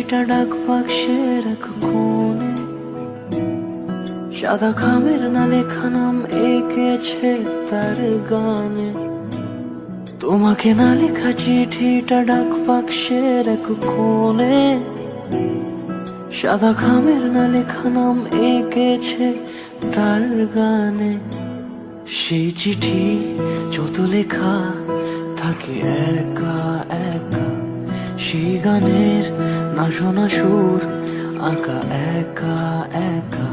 চিঠিটা ডাক বাক্সের এক কোণে, সাদা খামের না লেখা নাম এঁকেছে তার গানে। তোমাকে না লেখা চিঠিটা ডাক বাক্সের এক কোণে, সাদা খামের না লেখা নাম এঁকেছে তার গানে। সেই চিঠি যত লেখা থাকে একা একা, সেই গানের না শোনা সুর আঁকা একা একা,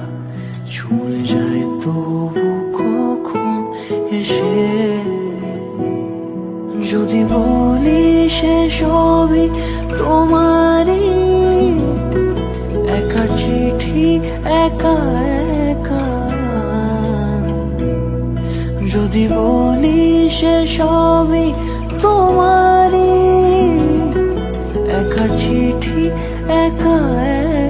ছুঁয়ে যায় তবু কখন এসে। যদি বলি সে সবই তোমারই, একা চিঠি একা একা। যদি বলি সে সবই তোমারই, একা চিঠি একা একা।